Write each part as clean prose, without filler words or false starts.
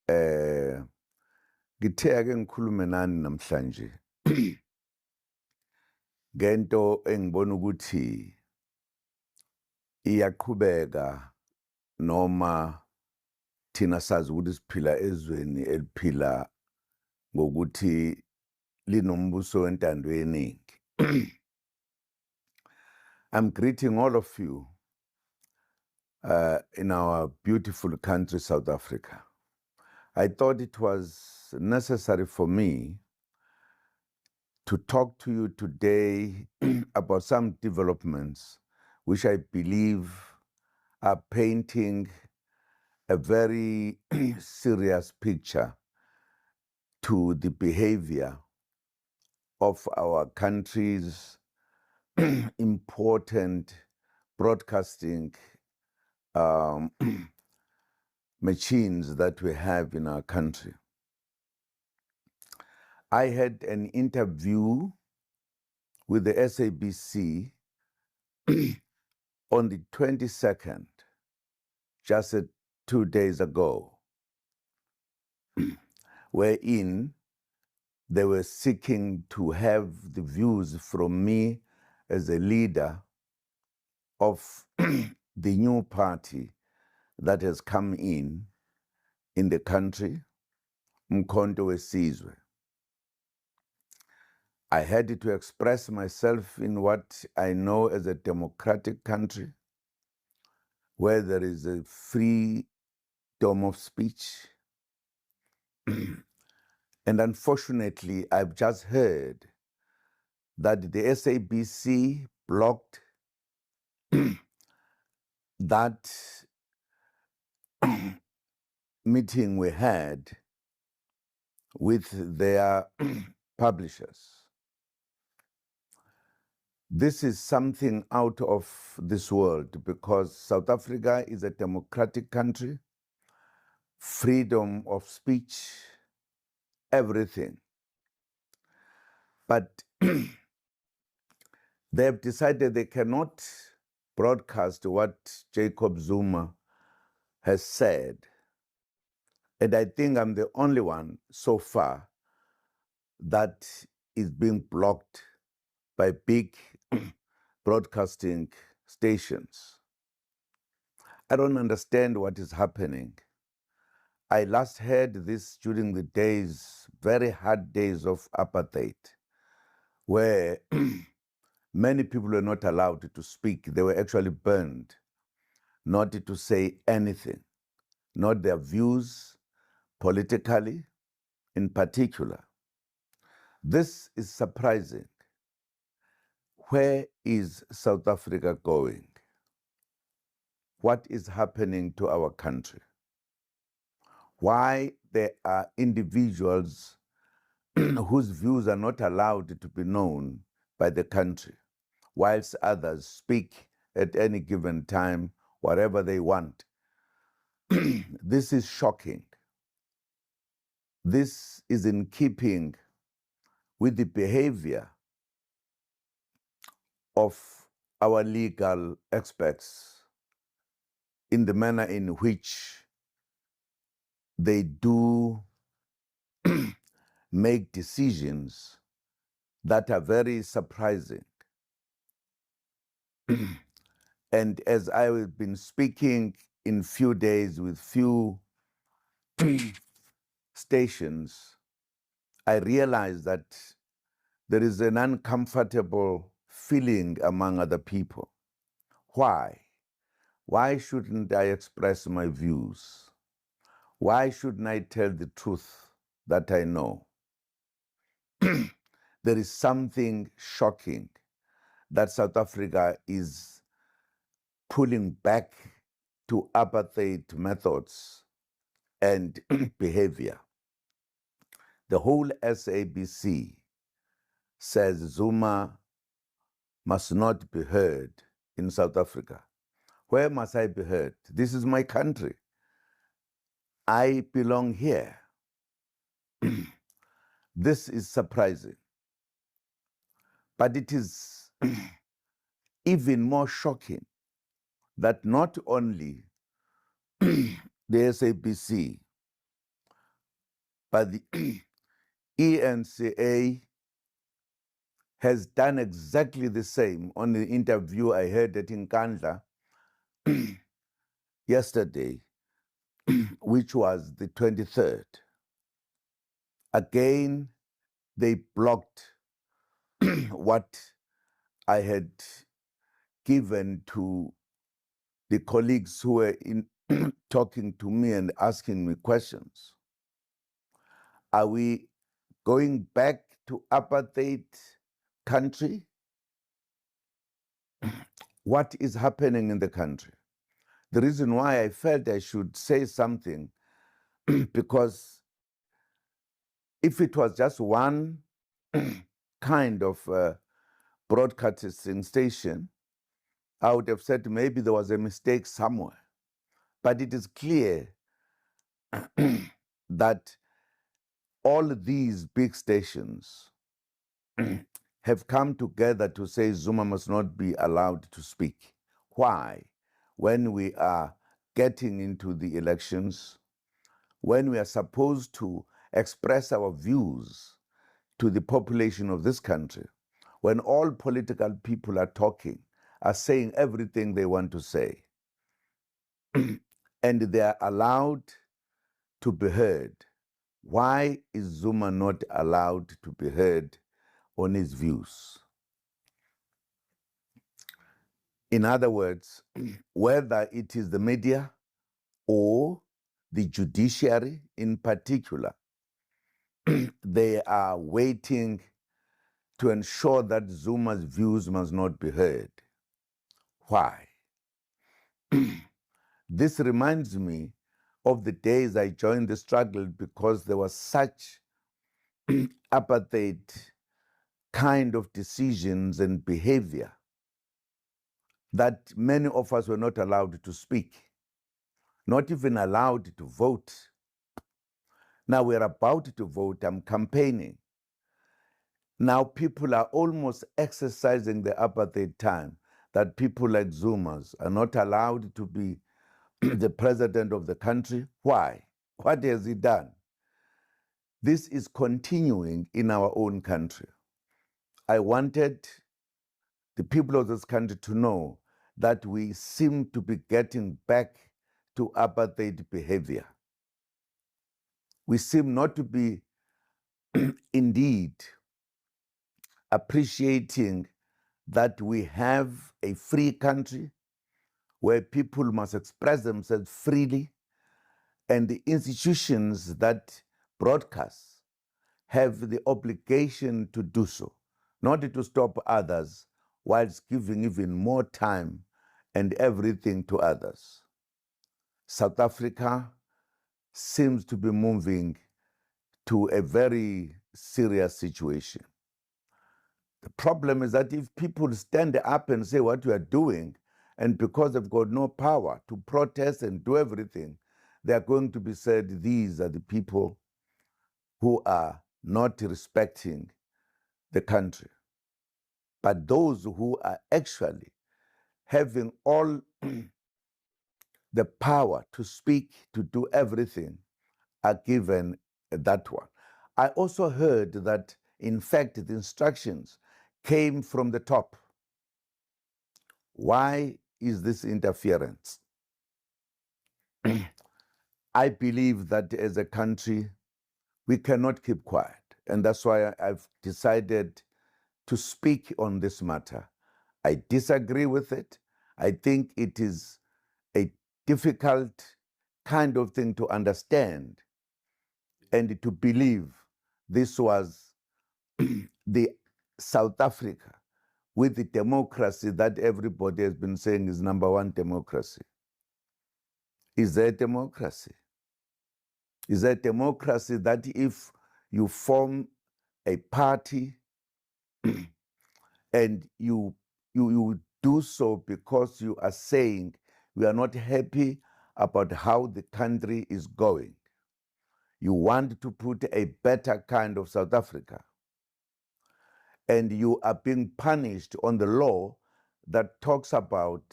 ngithe ake ngikhulume nani namhlanje ngento engibona ukuthi iyaqhubeka noma thina sazi ukuthi siphila ezweni eliphila ngokuthi linombuso wentando yeningi. I'm greeting all of you in our beautiful country, South Africa. I thought it was necessary for me to talk to you today about some developments which I believe are painting a very serious picture to the behavior of our country's important broadcasting machines that we have in our country. I had an interview with the SABC on the 22nd, just 2 days ago, wherein they were seeking to have the views from me as a leader of the new party that has come in the country, Mkhonto Wesizwe. I had to express myself in what I know as a democratic country, where there is a freedom of speech. And unfortunately, I've just heard that the SABC blocked that meeting we had with their publishers. This is something out of this world because South Africa is a democratic country, freedom of speech, everything. But they have decided they cannot broadcast what Jacob Zuma has said. And I think I'm the only one so far that is being blocked by big broadcasting stations. I don't understand what is happening. I last heard this during the days, very hard days of apartheid, where many people were not allowed to speak. They were actually burned, not to say anything, not their views politically in particular. This is surprising. Where is South Africa going? What is happening to our country? Why there are individuals whose views are not allowed to be known by the country, whilst others speak at any given time, whatever they want. This is shocking. This is in keeping with the behavior of our legal experts in the manner in which they do make decisions that are very surprising. And as I have been speaking in few days with few stations, I realize that there is an uncomfortable feeling among other people. Why? Why shouldn't I express my views? Why shouldn't I tell the truth that I know? There is something shocking that South Africa is pulling back to apartheid methods and behavior. The whole SABC says Zuma must not be heard in South Africa. Where must I be heard? This is my country. I belong here. This is surprising. But it is even more shocking that not only the SABC, But the ENCA has done exactly the same. On the interview I heard at Nkandla yesterday, which was the 23rd. Again, they blocked what I had given to the colleagues who were talking to me and asking me questions. Are we going back to apartheid country? What is happening in the country? The reason why I felt I should say something, because if it was just one kind of broadcasting station, I would have said maybe there was a mistake somewhere. But it is clear that all these big stations have come together to say Zuma must not be allowed to speak. Why? When we are getting into the elections, when we are supposed to express our views to the population of this country, when all political people are talking, are saying everything they want to say, and they are allowed to be heard. Why is Zuma not allowed to be heard on his views? In other words, whether it is the media or the judiciary in particular, they are waiting to ensure that Zuma's views must not be heard. Why? This reminds me of the days I joined the struggle, because there was such apartheid kind of decisions and behavior that many of us were not allowed to speak, not even allowed to vote. Now we're about to vote, I'm campaigning. Now people are almost exercising the apartheid time, that people like Zumas are not allowed to be the president of the country. Why? What has he done? This is continuing in our own country. I wanted the people of this country to know that we seem to be getting back to apartheid behavior. We seem not to be indeed appreciating that we have a free country where people must express themselves freely, and the institutions that broadcast have the obligation to do so, not to stop others whilst giving even more time and everything to others. South Africa seems to be moving to a very serious situation. The problem is that if people stand up and say what we are doing, and because they've got no power to protest and do everything, they are going to be said, these are the people who are not respecting the country. But those who are actually having all the power to speak, to do everything, are given that one. I also heard that, in fact, the instructions came from the top. Why is this interference? I believe that as a country, we cannot keep quiet. And that's why I've decided to speak on this matter. I disagree with it. I think it is a difficult kind of thing to understand and to believe this was the South Africa with the democracy that everybody has been saying is number one democracy. Is there a democracy? Is there a democracy that if you form a party and you do so because you are saying we are not happy about how the country is going, you want to put a better kind of South Africa, and you are being punished on the law that talks about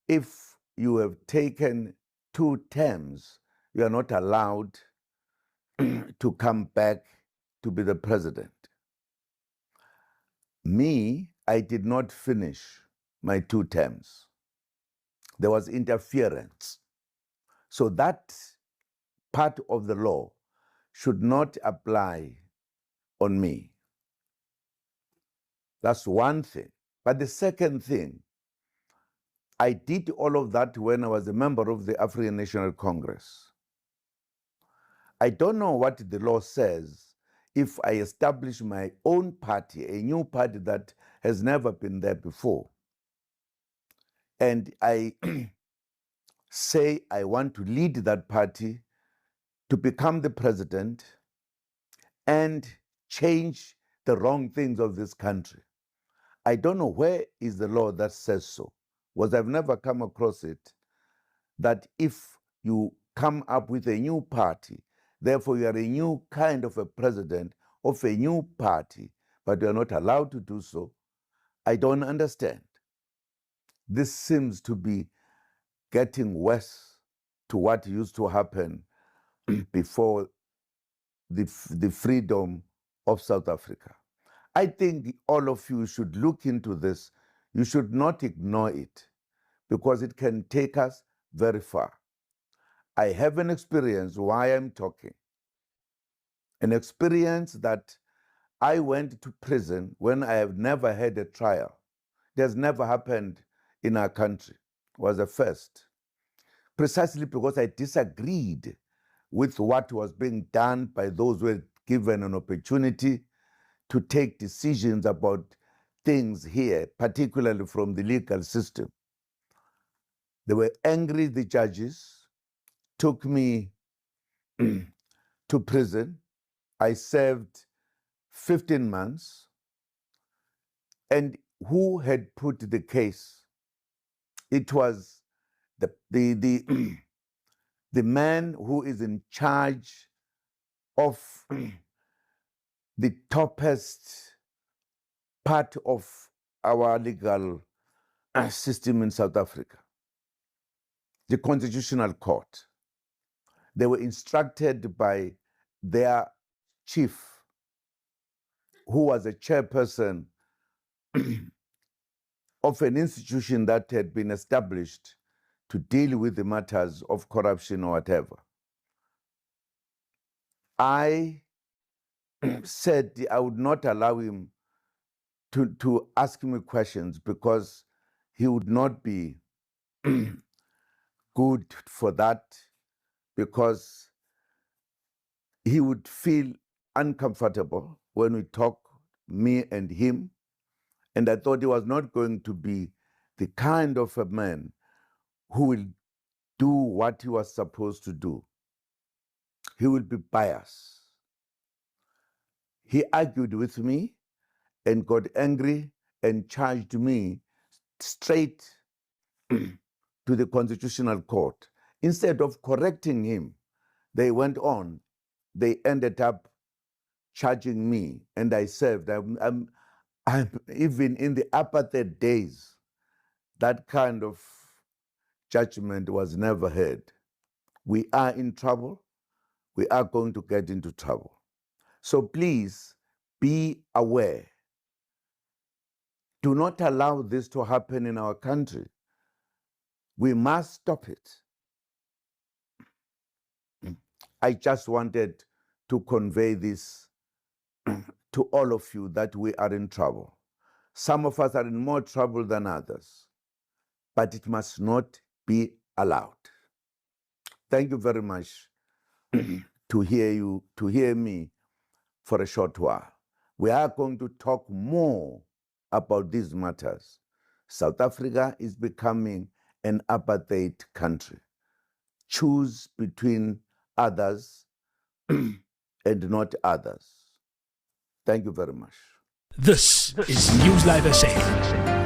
if you have taken 2 terms, you are not allowed to come back to be the president. Me, I did not finish my 2 terms. There was interference. So that part of the law should not apply on me. That's one thing. But the second thing, I did all of that when I was a member of the African National Congress. I don't know what the law says if I establish my own party, a new party that has never been there before, and I say I want to lead that party to become the president and change the wrong things of this country. I don't know where is the law that says so, because I've never come across it, that if you come up with a new party, therefore you are a new kind of a president of a new party, but you are not allowed to do so. I don't understand. This seems to be getting worse to what used to happen before the freedom of South Africa. I think all of you should look into this. You should not ignore it because it can take us very far. I have an experience why I'm talking. An experience that I went to prison when I have never had a trial. It has never happened in our country. It was a first. Precisely because I disagreed with what was being done by those who were given an opportunity to take decisions about things here, particularly from the legal system. They were angry, the judges took me to prison. I served 15 months. And who had put the case? It was the man who is in charge of the toppest part of our legal system in South Africa, the Constitutional Court. They were instructed by their chief, who was a chairperson of an institution that had been established to deal with the matters of corruption or whatever. I said I would not allow him to ask me questions because he would not be good for that, because he would feel uncomfortable when we talk, me and him. And I thought he was not going to be the kind of a man who will do what he was supposed to do. He will be biased. He argued with me and got angry and charged me straight to the Constitutional Court. Instead of correcting him, they went on. They ended up charging me, and I served. I'm even in the apartheid days, that kind of judgment was never heard. We are in trouble. We are going to get into trouble. So please be aware. Do not allow this to happen in our country. We must stop it. I just wanted to convey this to all of you, that we are in trouble. Some of us are in more trouble than others, but it must not be allowed. Thank you very much to hear me for a short while. We are going to talk more about these matters. South Africa is becoming an apartheid country. Choose between others and not others. Thank you very much. This is News Live SA.